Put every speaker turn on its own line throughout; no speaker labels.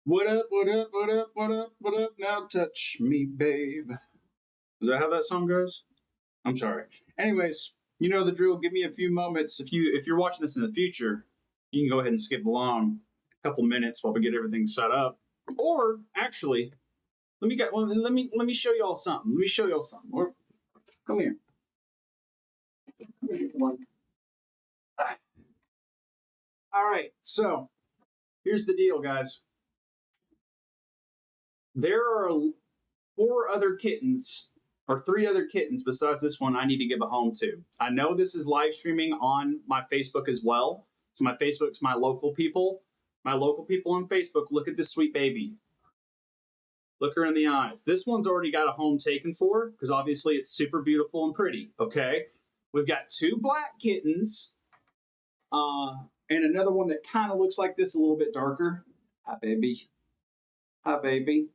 What up, what up, what up, what up, what up? Now touch me, babe. Is that how that song goes? I'm sorry. Anyways, you know the drill. Give me a few moments. If you're watching this in the future, you can go ahead and skip along a couple minutes while we get everything set up. Or actually, let me show y'all something. Let me show y'all something. Or, come here. All right. So here's the deal, guys. There are 4 other kittens or 3 other kittens besides this one I need to give a home to. I know this is live streaming on my Facebook as well. So my Facebook's my local people. My local people on Facebook, look at this sweet baby. Look her in the eyes. This one's already got a home taken for because obviously it's super beautiful and pretty, okay? We've got 2 black kittens and another one that kind of looks like this, a little bit darker. Hi, baby. Hi, baby.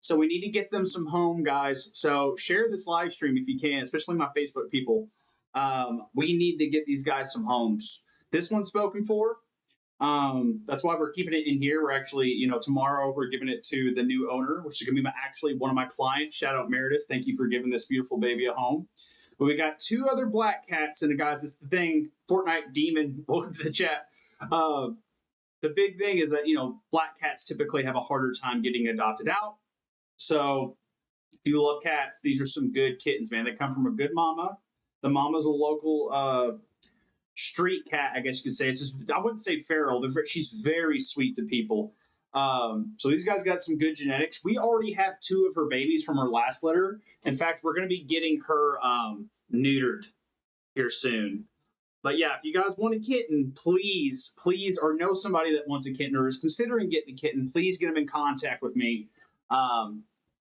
So we need to get them some home, guys. So share this live stream if you can, especially my Facebook people. We need to get these guys some homes. This one's spoken for. That's why we're keeping it in here. We're actually, tomorrow we're giving it to the new owner, which is going to be actually one of my clients. Shout out Meredith. Thank you for giving this beautiful baby a home. But we got 2 other black cats, and guys, it's the thing. Fortnite Demon, welcome to the chat. The big thing is that, black cats typically have a harder time getting adopted out. So if you love cats, these are some good kittens, man. They come from a good mama. The mama's a local street cat, I guess you could say. It's just, I wouldn't say feral. She's very sweet to people. So these guys got some good genetics. We already have 2 of her babies from her last litter. In fact, we're going to be getting her neutered here soon. But yeah, if you guys want a kitten, please, or know somebody that wants a kitten or is considering getting a kitten, please get them in contact with me.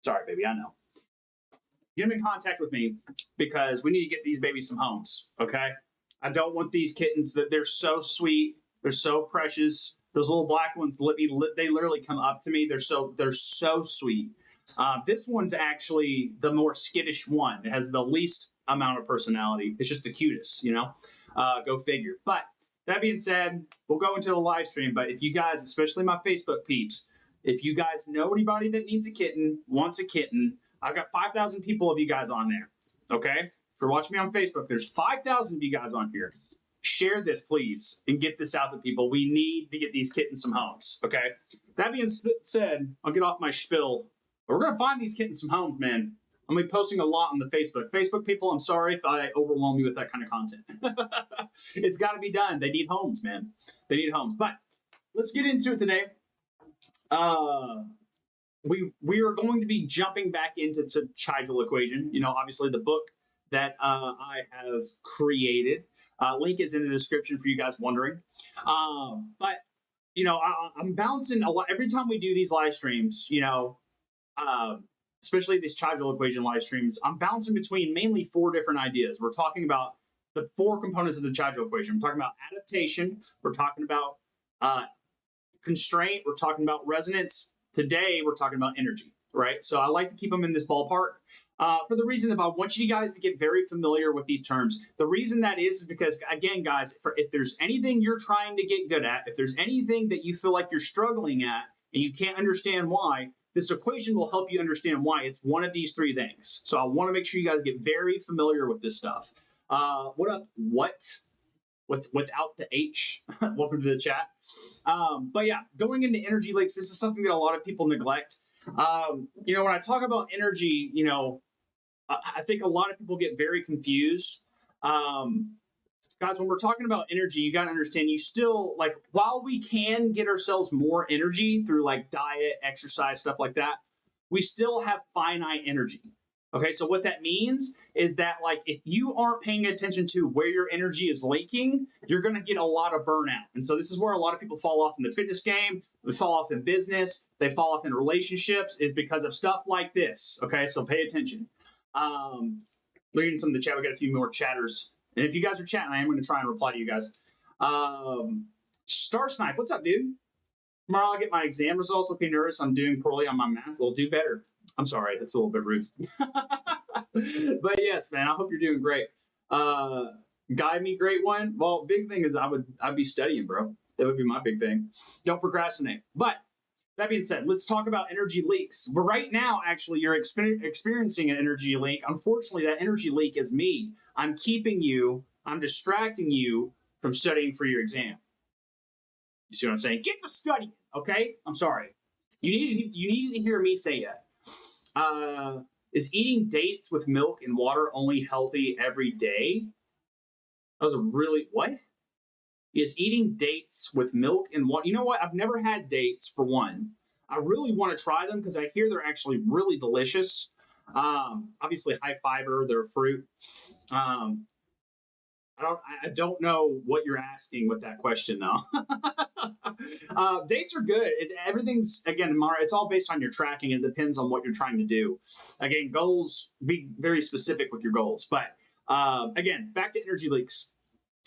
Sorry, baby, I know. Get them in contact with me because we need to get these babies some homes, okay? I don't want these kittens that they're so sweet. They're so precious. Those little black ones, they literally come up to me. They're so sweet. This one's actually the more skittish one. It has the least amount of personality. It's just the cutest, go figure. But that being said, we'll go into the live stream. But if you guys, especially my Facebook peeps, if you guys know anybody that needs a kitten, wants a kitten, I've got 5,000 people of you guys on there, okay? If you're watching me on Facebook, there's 5,000 of you guys on here. Share this, please, and get this out to people. We need to get these kittens some homes, okay? That being said, I'll get off my spiel. But we're going to find these kittens some homes, man. I'm going to be posting a lot on the Facebook. Facebook people, I'm sorry if I overwhelm you with that kind of content. It's got to be done. They need homes, man. They need homes. But let's get into it today. We are going to be jumping back into Chigel Equation. Obviously the book that I have created. Link is in the description for you guys wondering. But I'm bouncing a lot every time we do these live streams. Especially these Chigel Equation live streams. I'm bouncing between mainly 4 different ideas. We're talking about the 4 components of the Chigel Equation. We're talking about adaptation. We're talking about constraint. We're talking about resonance. Today, we're talking about energy, right? So I like to keep them in this ballpark for the reason of I want you guys to get very familiar with these terms. The reason that is because, again, guys, if there's anything you're trying to get good at, if there's anything that you feel like you're struggling at and you can't understand why, this equation will help you understand why. It's one of these 3 things. So I want to make sure you guys get very familiar with this stuff. What up? What? Without the H. Welcome to the chat. But yeah, going into energy leaks, this is something that a lot of people neglect. When I talk about energy, I think a lot of people get very confused. Guys, when we're talking about energy, you got to understand you still, while we can get ourselves more energy through diet, exercise, stuff like that, we still have finite energy. Okay, so what that means is that if you aren't paying attention to where your energy is leaking, you're going to get a lot of burnout. And so this is where a lot of people fall off in the fitness game, they fall off in business, they fall off in relationships, is because of stuff like this. Okay, so pay attention. Reading some of the chat, we got a few more chatters. And if you guys are chatting, I am going to try and reply to you guys. Star Snipe, what's up, dude? Tomorrow I'll get my exam results. Looking nervous. I'm doing poorly on my math. We'll do better. I'm sorry. That's a little bit rude. But yes, man, I hope you're doing great. Guide me, great one. Well, big thing is I'd be studying, bro. That would be my big thing. Don't procrastinate. But that being said, let's talk about energy leaks. But right now, actually, you're experiencing an energy leak. Unfortunately, that energy leak is me. I'm distracting you from studying for your exam. You see what I'm saying? Get to studying, okay? I'm sorry. You needed to hear me say that. Is eating dates with milk and water only healthy every day? That was a really, what? Is eating dates with milk and water. You know what? I've never had dates, for one. I really want to try them because I hear they're actually really delicious. Obviously, high fiber, they're fruit. I don't know what you're asking with that question, though. Dates are good. Everything's, again, Mara, it's all based on your tracking. It depends on what you're trying to do. Again, goals, be very specific with your goals. But again, back to energy leaks.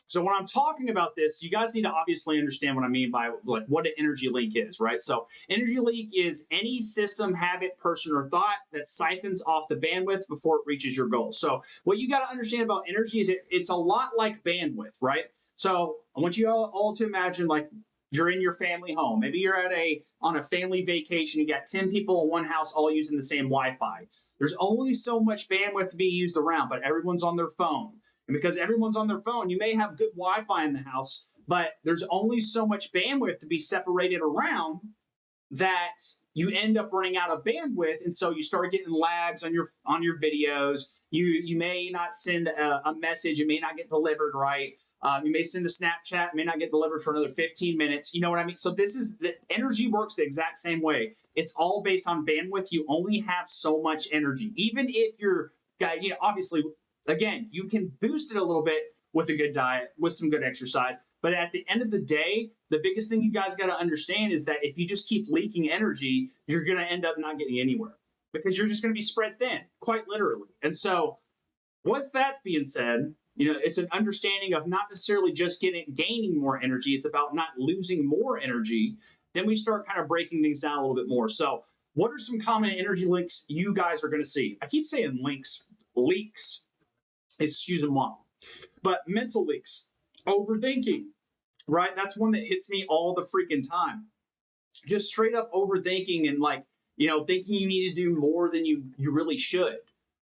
So when I'm talking about this, you guys need to obviously understand what I mean by like what an energy leak is, right? So energy leak is any system, habit, person, or thought that siphons off the bandwidth before it reaches your goal. So what you got to understand about energy is it's a lot like bandwidth, right? So I want you all to imagine like you're in your family home. Maybe you're on a family vacation. You got 10 people in one house all using the same Wi-Fi. There's only so much bandwidth to be used around, but everyone's on their phone. And because everyone's on their phone, you may have good Wi-Fi in the house, but there's only so much bandwidth to be separated around that you end up running out of bandwidth, and so you start getting lags on your videos. You may not send a message; it may not get delivered right. You may send a Snapchat, it may not get delivered for another 15 minutes. You know what I mean? So the energy works the exact same way. It's all based on bandwidth. You only have so much energy, even if you're, obviously. Again, you can boost it a little bit with a good diet, with some good exercise. But at the end of the day, the biggest thing you guys got to understand is that if you just keep leaking energy, you're going to end up not getting anywhere because you're just going to be spread thin, quite literally. And so once that's being said, it's an understanding of not necessarily just gaining more energy. It's about not losing more energy. Then we start kind of breaking things down a little bit more. So what are some common energy leaks you guys are going to see? I keep saying leaks. Excuse me, but mental leaks, overthinking, right? That's one that hits me all the freaking time. Just straight up overthinking and thinking you need to do more than you really should,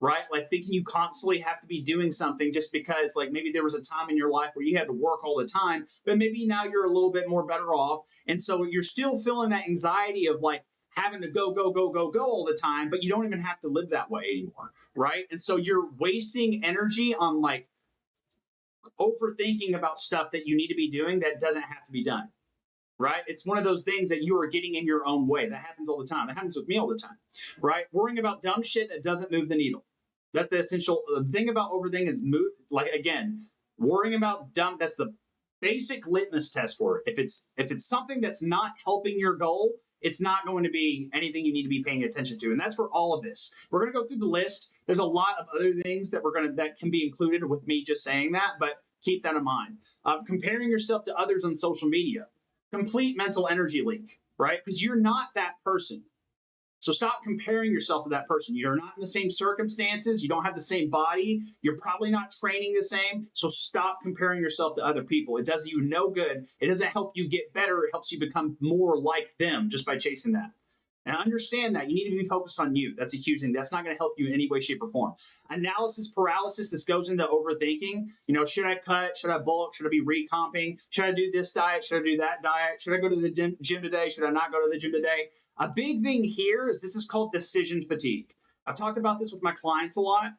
right? Like thinking you constantly have to be doing something just because maybe there was a time in your life where you had to work all the time, but maybe now you're a little bit more better off. And so you're still feeling that anxiety of having to go all the time, but you don't even have to live that way anymore, right? And so you're wasting energy on overthinking about stuff that you need to be doing that doesn't have to be done, right? It's one of those things that you are getting in your own way. That happens all the time. It happens with me all the time, right? Worrying about dumb shit that doesn't move the needle. That's the essential thing about overthinking is worrying about dumb. That's the basic litmus test for it. If it's something that's not helping your goal, it's not going to be anything you need to be paying attention to. And that's for all of this. We're going to go through the list. There's a lot of other things that that can be included with me just saying that, but keep that in mind. Comparing yourself to others on social media. Complete mental energy leak, right? Because you're not that person. So stop comparing yourself to that person. You're not in the same circumstances. You don't have the same body. You're probably not training the same. So stop comparing yourself to other people. It does you no good. It doesn't help you get better. It helps you become more like them just by chasing that. And understand that you need to be focused on you. That's a huge thing. That's not going to help you in any way, shape, or form. Analysis paralysis, this goes into overthinking. Should I cut? Should I bulk? Should I be recomping? Should I do this diet? Should I do that diet? Should I go to the gym today? Should I not go to the gym today? A big thing here is this is called decision fatigue. I've talked about this with my clients a lot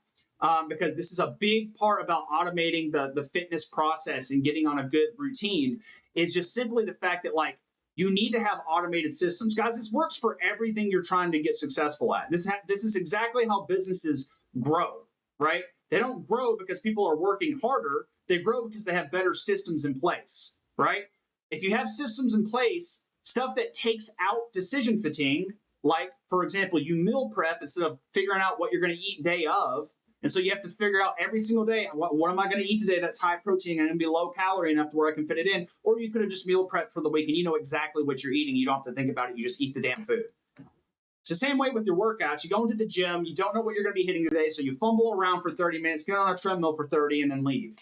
because this is a big part about automating the fitness process and getting on a good routine is just simply the fact that you need to have automated systems. Guys, this works for everything you're trying to get successful at. This is exactly how businesses grow, right? They don't grow because people are working harder. They grow because they have better systems in place, right? If you have systems in place, stuff that takes out decision fatigue, like, for example, you meal prep instead of figuring out what you're going to eat day of. And so you have to figure out every single day, what am I going to eat today that's high protein and going to be low calorie enough to where I can fit it in? Or you could have just meal prepped for the week and you know exactly what you're eating. You don't have to think about it. You just eat the damn food. It's the same way with your workouts. You go into the gym, you don't know what you're going to be hitting today, so you fumble around for 30 minutes, get on a treadmill for 30, and then leave.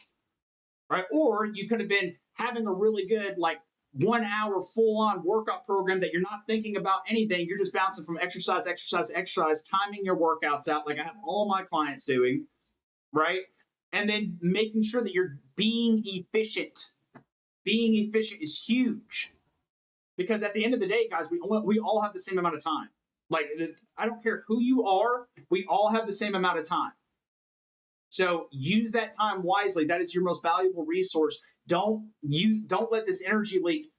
Right? Or you could have been having a really good 1 hour full-on workout program that you're not thinking about anything. You're just bouncing from exercise, timing your workouts out like I have all my clients doing, right? And then making sure that you're being efficient. Being efficient is huge. Because at the end of the day, guys, we all have the same amount of time. Like, I don't care who you are, we all have the same amount of time. So use that time wisely. That is your most valuable resource. Don't let this energy leak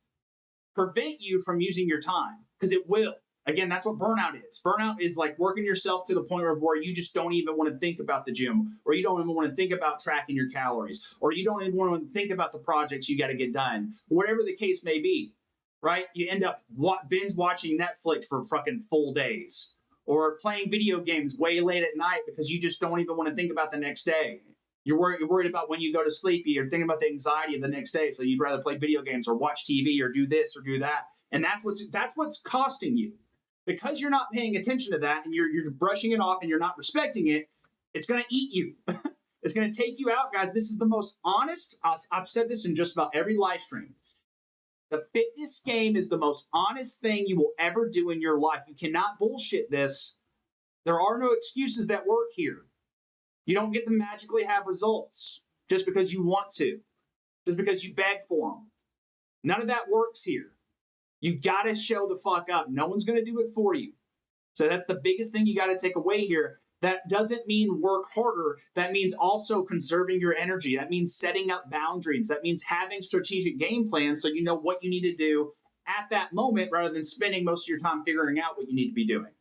prevent you from using your time, because it will. Again, that's what burnout is. Burnout is like working yourself to the point where you just don't even want to think about the gym, or you don't even want to think about tracking your calories, or you don't even want to think about the projects you got to get done, whatever the case may be, right? You end up binge watching Netflix for fucking full days, or playing video games way late at night because you just don't even want to think about the next day. You're worried about when you go to sleep. You're thinking about the anxiety of the next day, so you'd rather play video games or watch TV or do this or do that. And that's what's costing you. Because you're not paying attention to that and you're brushing it off and you're not respecting it, it's going to eat you. It's going to take you out, guys. This is the most honest. I've said this in just about every live stream. The fitness game is the most honest thing you will ever do in your life. You cannot bullshit this. There are no excuses that work here. You don't get to magically have results just because you want to, just because you beg for them. None of that works here. You got to show the fuck up. No one's going to do it for you. So that's the biggest thing you got to take away here. That doesn't mean work harder. That means also conserving your energy. That means setting up boundaries. That means having strategic game plans so you know what you need to do at that moment rather than spending most of your time figuring out what you need to be doing.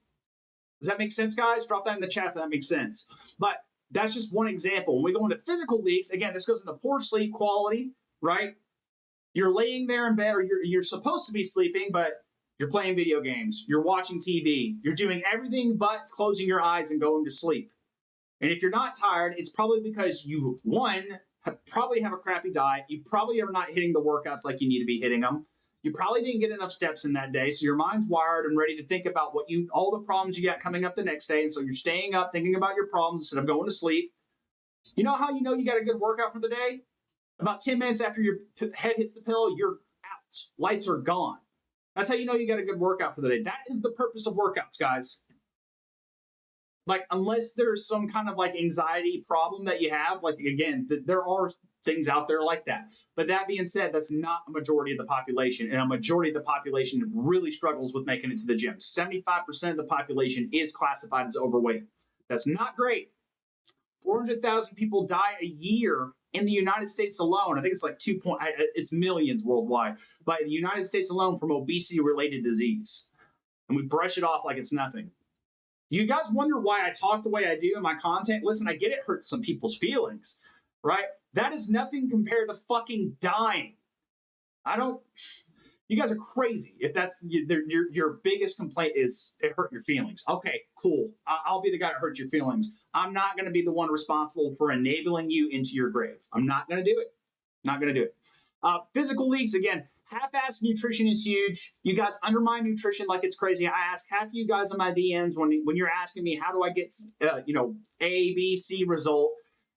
Does that make sense, guys? Drop that in the chat if that makes sense. But that's just one example. When we go into physical leaks, again, this goes into poor sleep quality, right? You're laying there in bed, or you're supposed to be sleeping, but you're playing video games, you're watching TV, you're doing everything but closing your eyes and going to sleep. And if you're not tired, it's probably because you, one, probably have a crappy diet. You probably are not hitting the workouts like you need to be hitting them. You probably didn't get enough steps in that day, so your mind's wired and ready to think about all the problems you got coming up the next day. And so you're staying up thinking about your problems instead of going to sleep. You know how you know you got a good workout for the day? About 10 minutes after your head hits the pillow, you're out. Lights are gone. That's how you know you got a good workout for the day. That is the purpose of workouts, guys. Like, unless there's some kind of like anxiety problem that you have, like, again, there are things out there like that. But that being said, that's not a majority of the population. And a majority of the population really struggles with making it to the gym. 75% of the population is classified as overweight. That's not great. 400,000 people die a year in the United States alone. I think it's like it's millions worldwide, but in the United States alone from obesity-related disease. And we brush it off like it's nothing. You guys wonder why I talk the way I do in my content? Listen, I get it hurts some people's feelings, right? That is nothing compared to fucking dying. You guys are crazy if that's your biggest complaint is it hurt your feelings. Okay, cool. I'll be the guy that hurts your feelings. I'm not going to be the one responsible for enabling you into your grave. I'm not going to do it. Not going to do it. Physical leaks, again, half-assed nutrition is huge. You guys undermine nutrition like it's crazy. I ask half of you guys on my DMs when you're asking me, how do I get A, B, C result?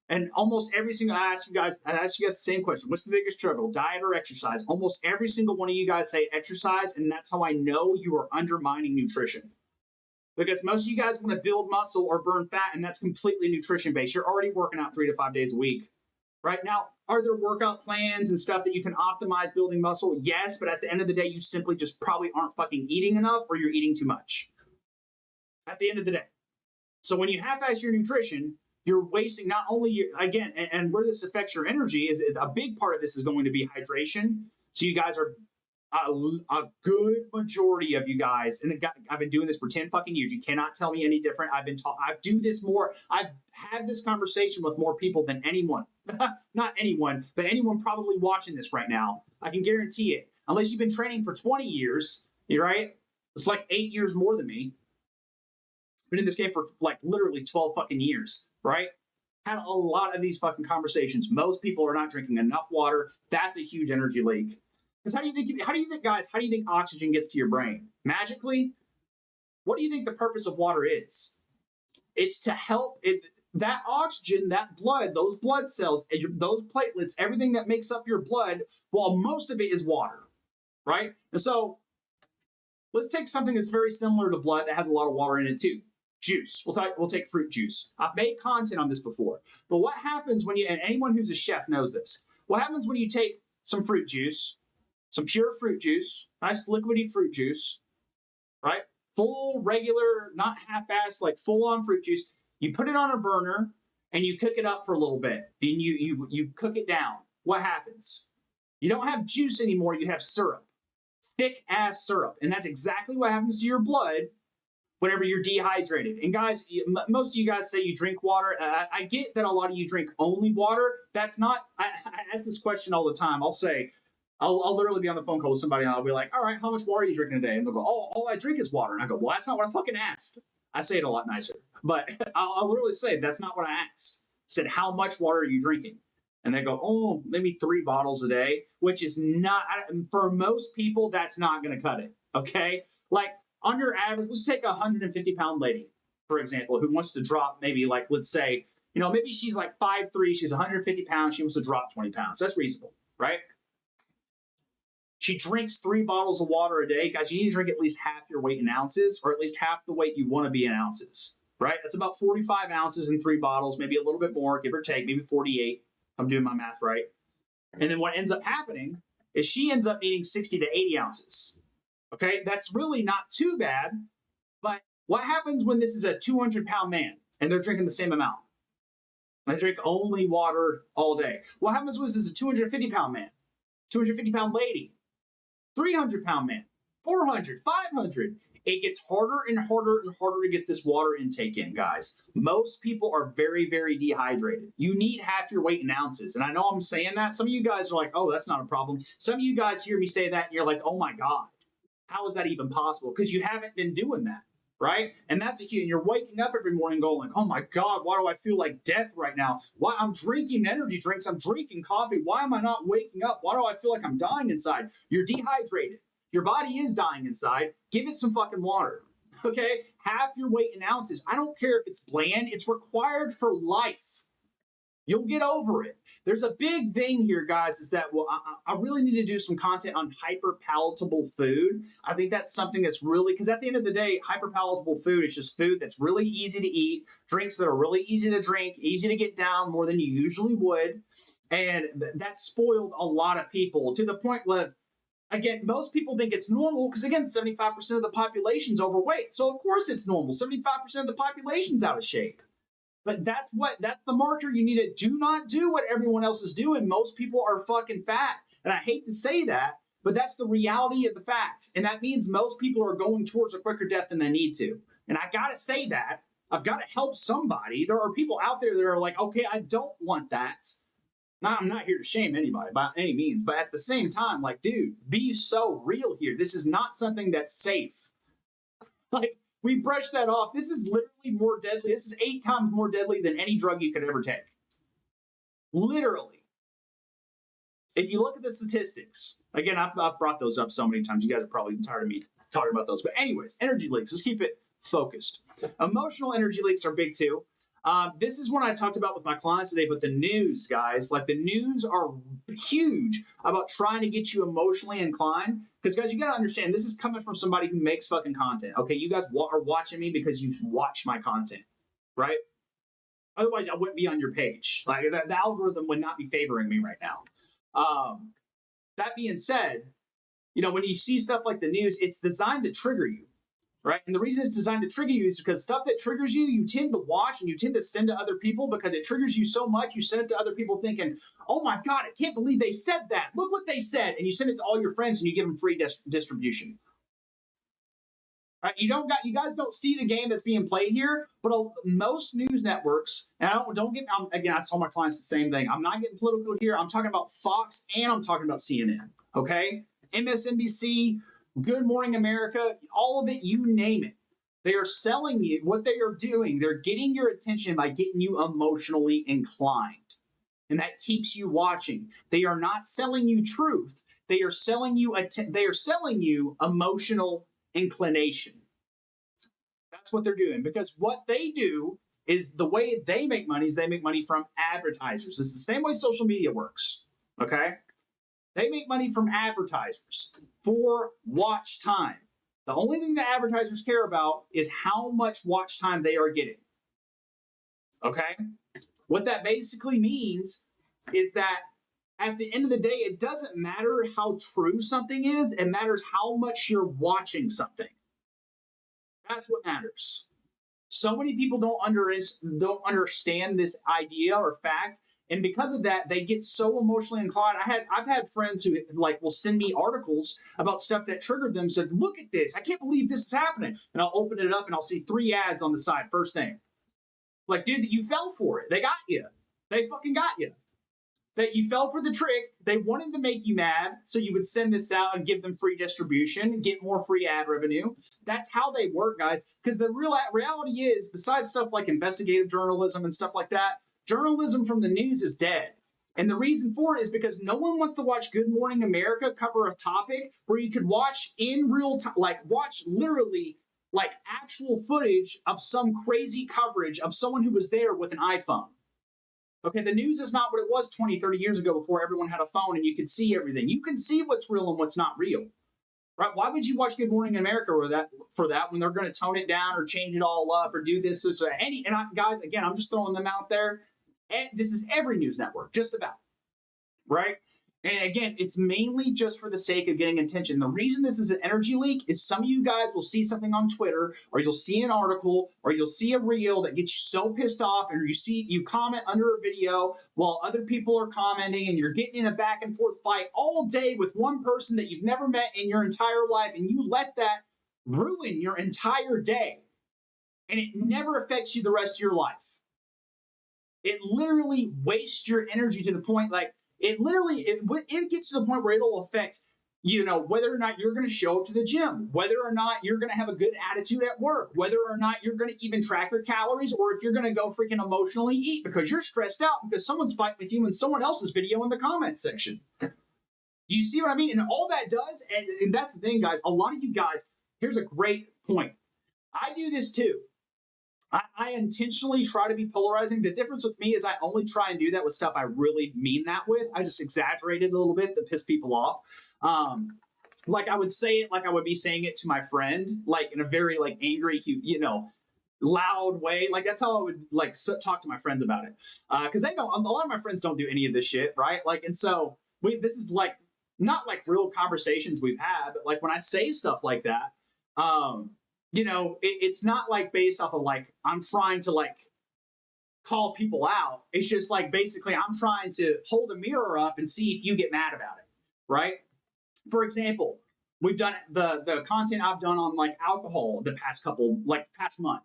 And almost every single, I ask you guys the same question. What's the biggest struggle, diet or exercise? Almost every single one of you guys say exercise, and that's how I know you are undermining nutrition. Because most of you guys want to build muscle or burn fat, and that's completely nutrition-based. You're already working out 3 to 5 days a week. Right now, are there workout plans and stuff that you can optimize building muscle? Yes, but at the end of the day, you simply just probably aren't fucking eating enough, or you're eating too much. At the end of the day. So when you half-ass your nutrition, you're wasting not only again, and where this affects your energy is a big part of this is going to be hydration. So you guys are a good majority of you guys, and I've been doing this for 10 fucking years. You cannot tell me any different. I've do this more. I've had this conversation with more people than anyone. Not anyone, but anyone probably watching this right now. I can guarantee it. Unless you've been training for 20 years, right? It's like 8 years more than me. Been in this game for like literally 12 fucking years, right? Had a lot of these fucking conversations. Most people are not drinking enough water. That's a huge energy leak. Because how do you think oxygen gets to your brain? Magically? What do you think the purpose of water is? It's to help that oxygen, that blood, those blood cells, those platelets, everything that makes up your blood, well, most of it is water. right? And so let's take something that's very similar to blood that has a lot of water in it too. Juice. We'll take fruit juice. I've made content on this before. But what happens when you, and anyone who's a chef knows this, what happens when you take some fruit juice, some pure fruit juice, nice liquidy fruit juice, right? Full, regular, not half-assed, like full-on fruit juice. You put it on a burner and you cook it up for a little bit, and you cook it down. What happens? You don't have juice anymore. You have syrup, thick-ass syrup, and that's exactly what happens to your blood whenever you're dehydrated. And guys, most of you guys say you drink water. I get that a lot of you drink only water. That's not. I ask this question all the time. I'll literally be on the phone call with somebody and I'll be like, all right, how much water are you drinking a day? And they'll go, oh, all I drink is water. And I go, well, that's not what I fucking asked. I say it a lot nicer. But I'll literally say, that's not what I asked. I said, how much water are you drinking? And they go, oh, maybe 3 bottles a day, which is not, for most people, that's not going to cut it. Okay? Like, on your average, let's take a 150-pound lady, for example, who wants to drop maybe, like, let's say, maybe she's like 5'3", she's 150 pounds, she wants to drop 20 pounds. That's reasonable, right? She drinks 3 bottles of water a day. Guys, you need to drink at least half your weight in ounces, or at least half the weight you want to be in ounces, right? That's about 45 ounces in 3 bottles, maybe a little bit more, give or take, maybe 48, if I'm doing my math right. And then what ends up happening is she ends up needing 60 to 80 ounces. Okay, that's really not too bad. But what happens when this is a 200-pound man and they're drinking the same amount? They drink only water all day. What happens when this is a 250-pound man, 250-pound lady, 300-pound man, 400, 500? It gets harder and harder and harder to get this water intake in, guys. Most people are very, very dehydrated. You need half your weight in ounces. And I know I'm saying that. Some of you guys are like, oh, that's not a problem. Some of you guys hear me say that and you're like, oh my God. How is that even possible? Because you haven't been doing that, right? And that's a huge, and you're waking up every morning going like, oh my God, why do I feel like death right now? Why I'm drinking energy drinks, I'm drinking coffee. Why am I not waking up? Why do I feel like I'm dying inside? You're dehydrated. Your body is dying inside. Give it some fucking water, okay? Half your weight in ounces. I don't care if it's bland. It's required for life. You'll get over it. There's a big thing here, guys, is that I really need to do some content on hyper-palatable food. I think that's something that's really, because at the end of the day, hyper-palatable food is just food that's really easy to eat, drinks that are really easy to drink, easy to get down more than you usually would. And that spoiled a lot of people to the point where, again, most people think it's normal because, again, 75% of the population's overweight. So, of course, it's normal. 75% of the population's out of shape. But that's the marker you need to do not do what everyone else is doing. Most people are fucking fat. And I hate to say that, but that's the reality of the fact. And that means most people are going towards a quicker death than they need to. And I got to say that. I've got to help somebody. There are people out there that are like, okay, I don't want that. Now, I'm not here to shame anybody by any means. But at the same time, like, dude, be so real here. This is not something that's safe. Like, we brush that off. This is literally more deadly. This is 8 times more deadly than any drug you could ever take. Literally. If you look at the statistics, again, I've brought those up so many times. You guys are probably tired of me talking about those. But anyways, energy leaks. Let's keep it focused. Emotional energy leaks are big too. This is what I talked about with my clients today, but the news, guys, like the news are huge about trying to get you emotionally inclined. Because, guys, you got to understand, this is coming from somebody who makes fucking content. Okay, you guys are watching me because you've watched my content, right? Otherwise, I wouldn't be on your page. Like, the algorithm would not be favoring me right now. That being said, when you see stuff like the news, it's designed to trigger you. Right? And the reason it's designed to trigger you is because stuff that triggers you, you tend to watch and you tend to send to other people because it triggers you so much. You send it to other people thinking, oh my God, I can't believe they said that. Look what they said. And you send it to all your friends and you give them free distribution. Right? You guys don't see the game that's being played here, but most news networks, and again, I tell my clients the same thing. I'm not getting political here. I'm talking about Fox and I'm talking about CNN. Okay? MSNBC, Good Morning America, all of it, you name it. They are selling you what they are doing. They're getting your attention by getting you emotionally inclined. And that keeps you watching. They are not selling you truth. They are selling you emotional inclination. That's what they're doing. Because what they do is the way they make money is they make money from advertisers. It's the same way social media works. Okay? They make money from advertisers for watch time. The only thing that advertisers care about is how much watch time they are getting. Okay? What that basically means is that at the end of the day, it doesn't matter how true something is, it matters how much you're watching something. That's what matters. So many people don't understand this idea or fact, and because of that, they get so emotionally inclined. I've had friends who like will send me articles about stuff that triggered them. Said, "Look at this! I can't believe this is happening." And I'll open it up and I'll see 3 ads on the side. First thing, like, dude, you fell for it. They got you. They fucking got you. That you fell for the trick. They wanted to make you mad, so you would send this out and give them free distribution, get more free ad revenue. That's how they work, guys. Because the reality is, besides stuff like investigative journalism and stuff like that, journalism from the news is dead. And the reason for it is because no one wants to watch Good Morning America cover a topic where you could watch in real time, like watch literally like actual footage of some crazy coverage of someone who was there with an iPhone. Okay, the news is not what it was 20, 30 years ago before everyone had a phone and you could see everything. You can see what's real and what's not real. Right? Why would you watch Good Morning America for that when they're going to tone it down or change it all up or do this or any? And guys, again, I'm just throwing them out there. And this is every news network, just about. Right? And again, it's mainly just for the sake of getting attention. The reason this is an energy leak is some of you guys will see something on Twitter, or you'll see an article, or you'll see a reel that gets you so pissed off, and you comment under a video while other people are commenting, and you're getting in a back and forth fight all day with one person that you've never met in your entire life, and you let that ruin your entire day. And it never affects you the rest of your life. It literally wastes your energy to the point, like, it gets to the point where it'll affect, whether or not you're going to show up to the gym, whether or not you're going to have a good attitude at work, whether or not you're going to even track your calories, or if you're going to go freaking emotionally eat because you're stressed out because someone's fighting with you in someone else's video in the comment section. Do you see what I mean? And all that does, and that's the thing, guys, a lot of you guys, here's a great point. I do this too. I intentionally try to be polarizing. The difference with me is I only try and do that with stuff I really mean that with. I just exaggerate it a little bit to piss people off. Like I would say it like I would be saying it to my friend, like in a very like angry, loud way. Like that's how I would like talk to my friends about it. Because a lot of my friends don't do any of this shit, right? Like, and so this is like not like real conversations we've had, but like when I say stuff like that, it's not like based off of like I'm trying to like call people out. It's just like basically I'm trying to hold a mirror up and see if you get mad about it, right? For example, we've done the content I've done on like alcohol the past month.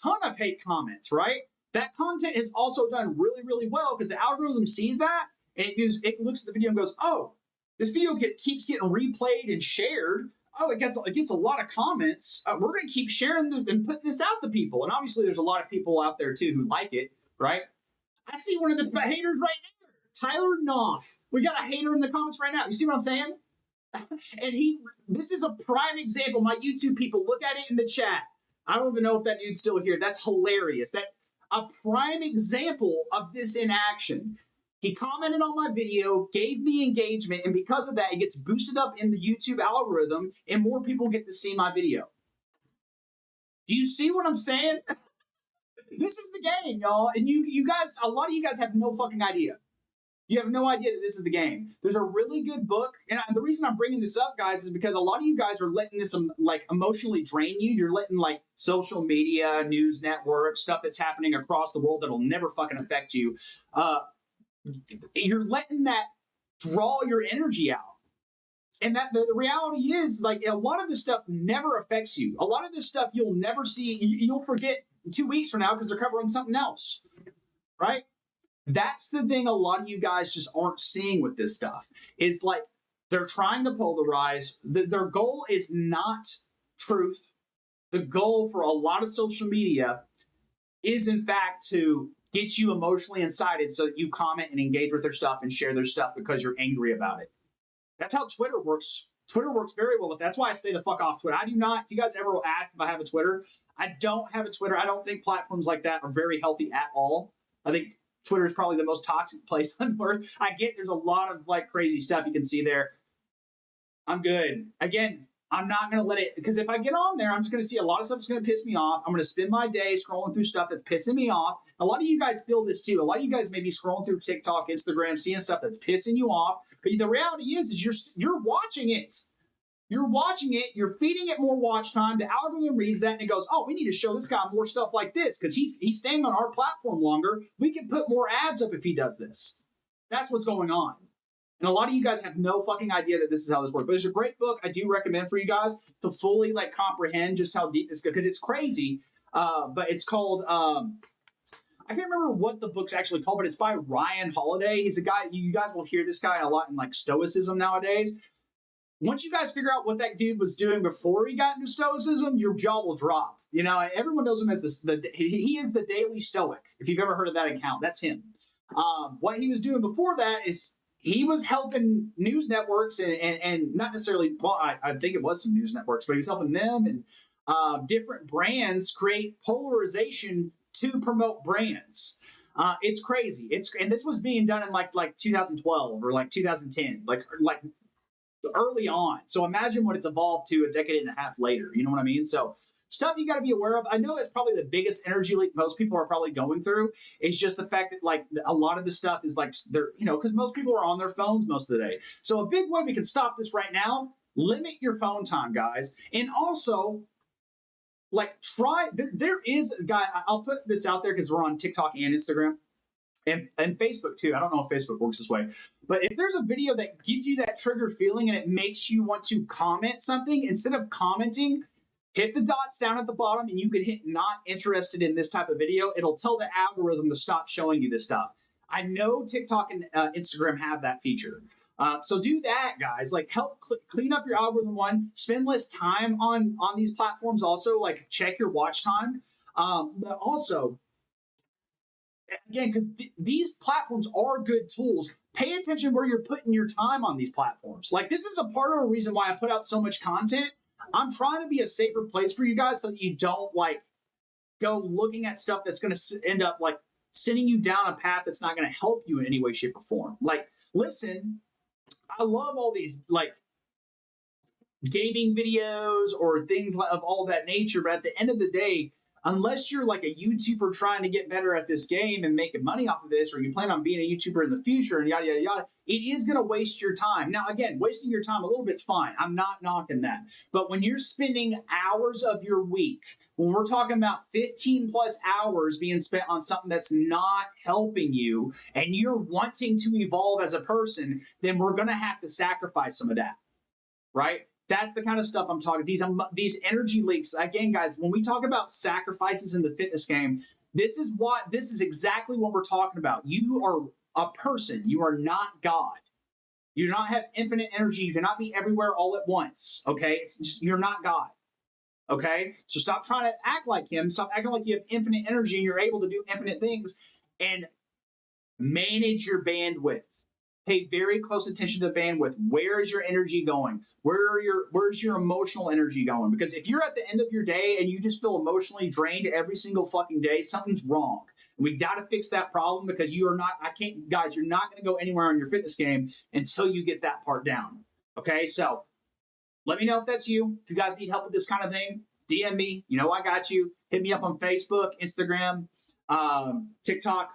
Ton of hate comments, right? That content is also done really, really well because the algorithm sees that and it looks at the video and goes, oh, this video keeps getting replayed and shared. Oh, it gets a lot of comments. We're going to keep sharing and putting this out to people. And obviously, there's a lot of people out there, too, who like it, right? I see one of the haters right there, Tyler Knopf. We got a hater in the comments right now. You see what I'm saying? And this is a prime example. My YouTube people, look at it in the chat. I don't even know if that dude's still here. That's hilarious. That a prime example of this in action. He commented on my video, gave me engagement, and because of that, it gets boosted up in the YouTube algorithm, and more people get to see my video. Do you see what I'm saying? This is the game, y'all. And you guys, a lot of you guys have no fucking idea. You have no idea that this is the game. There's a really good book, and the reason I'm bringing this up, guys, is because a lot of you guys are letting this like emotionally drain you. You're letting like social media, news networks, stuff that's happening across the world that'll never fucking affect you. You're letting that draw your energy out. And that the reality is, like, a lot of this stuff never affects you. A lot of this stuff you'll never see. You'll forget 2 weeks from now because they're covering something else, right? That's the thing a lot of you guys just aren't seeing with this stuff. Is like they're trying to polarize. Their goal is not truth. The goal for a lot of social media is, in fact, to get you emotionally incited so that you comment and engage with their stuff and share their stuff because you're angry about it. That's how Twitter works. Twitter works very well with that. That's why I stay the fuck off Twitter. I do not, if you guys ever ask if I have a Twitter, I don't have a Twitter. I don't think platforms like that are very healthy at all. I think Twitter is probably the most toxic place on earth. I get there's a lot of like crazy stuff you can see there. I'm good. Again, I'm not going to let it, because if I get on there, I'm just going to see a lot of stuff that's going to piss me off. I'm going to spend my day scrolling through stuff that's pissing me off. A lot of you guys feel this too. A lot of you guys may be scrolling through TikTok, Instagram, seeing stuff that's pissing you off. But the reality is you're watching it. You're watching it. You're feeding it more watch time. The algorithm reads that and it goes, oh, we need to show this guy more stuff like this because he's staying on our platform longer. We can put more ads up if he does this. That's what's going on. And a lot of you guys have no fucking idea that this is how this works. But it's a great book I do recommend for you guys to fully like comprehend just how deep this goes, because it's crazy. But it's called, I can't remember what the book's actually called, but it's by Ryan Holiday. He's a guy, you guys will hear this guy a lot in like Stoicism nowadays. Once you guys figure out what that dude was doing before he got into Stoicism, your jaw will drop. You know, everyone knows him as he is the Daily Stoic. If you've ever heard of that account, that's him. What he was doing before that is he was helping news networks and not necessarily, well, I think it was some news networks, but he was helping them and different brands create polarization to promote brands. It's crazy. And this was being done in like 2012 or like 2010, like early on. So imagine what it's evolved to a decade and a half later. You know what I mean? So stuff you got to be aware of. I know that's probably the biggest energy leak most people are probably going through. It's just the fact that like a lot of the stuff is like they're, you know, because most people are on their phones most of the day. So a big way we can stop this right now, limit your phone time, guys. And also like try, there is a guy, I'll put this out there because we're on TikTok and Instagram. And Facebook too. I don't know if Facebook works this way. But if there's a video that gives you that triggered feeling and it makes you want to comment something, instead of commenting, hit the dots down at the bottom and you can hit not interested in this type of video. It'll tell the algorithm to stop showing you this stuff. I know TikTok and Instagram have that feature. So do that, guys. Like help clean up your algorithm one. Spend less time on these platforms also. Like check your watch time. But also, again, because these platforms are good tools. Pay attention where you're putting your time on these platforms. Like this is a part of the reason why I put out so much content. I'm trying to be a safer place for you guys so that you don't like go looking at stuff that's going to end up like sending you down a path that's not going to help you in any way, shape, or form. Like, listen, I love all these like gaming videos or things of all that nature, but at the end of the day, unless you're like a YouTuber trying to get better at this game and making money off of this, or you plan on being a YouTuber in the future and yada, yada, yada, it is going to waste your time. Now, again, wasting your time a little bit's fine. I'm not knocking that. But when you're spending hours of your week, when we're talking about 15 plus hours being spent on something that's not helping you and you're wanting to evolve as a person, then we're going to have to sacrifice some of that, right? That's the kind of stuff I'm talking. These energy leaks. Again, guys, when we talk about sacrifices in the fitness game, this is exactly what we're talking about. You are a person. You are not God. You do not have infinite energy. You cannot be everywhere all at once. Okay? You're not God. Okay? So stop trying to act like him. Stop acting like you have infinite energy and you're able to do infinite things, and manage your bandwidth. Pay very close attention to bandwidth. Where is your energy going? Where's your emotional energy going? Because if you're at the end of your day and you just feel emotionally drained every single fucking day, something's wrong. And we got to fix that problem, because you're not going to go anywhere on your fitness game until you get that part down. Okay, so let me know if that's you. If you guys need help with this kind of thing, DM me. You know I got you. Hit me up on Facebook, Instagram, TikTok.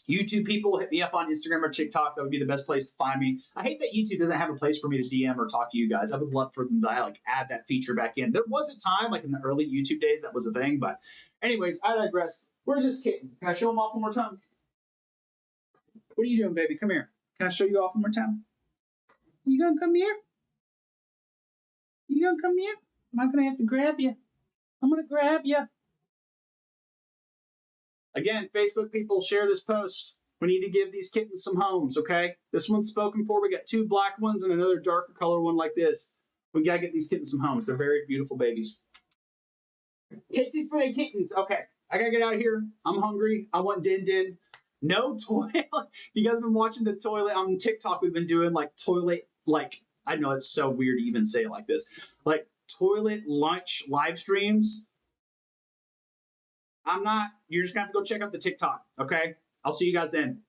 YouTube people, hit me up on Instagram or TikTok. That would be the best place to find me. I hate that YouTube doesn't have a place for me to DM or talk to you guys. I would love for them to like add that feature back in. There was a time, like in the early YouTube days, that was a thing. But anyways, I digress. Where's this kitten? Can I show him off one more time? What are you doing, baby? Come here. Can I show you off one more time? You gonna come here? You gonna come here? Am I gonna have to grab you? I'm gonna grab you. Again, Facebook people, share this post. We need to give these kittens some homes, okay? This one's spoken for. We got 2 black ones and another darker color one like this. We got to get these kittens some homes. They're very beautiful babies. Kitsy for the kittens. Okay, I got to get out of here. I'm hungry. I want din. No toilet. You guys have been watching the toilet on TikTok. We've been doing like toilet, like, I know it's so weird to even say it like this, like toilet lunch live streams. You're just going to have to go check out the TikTok, okay? I'll see you guys then.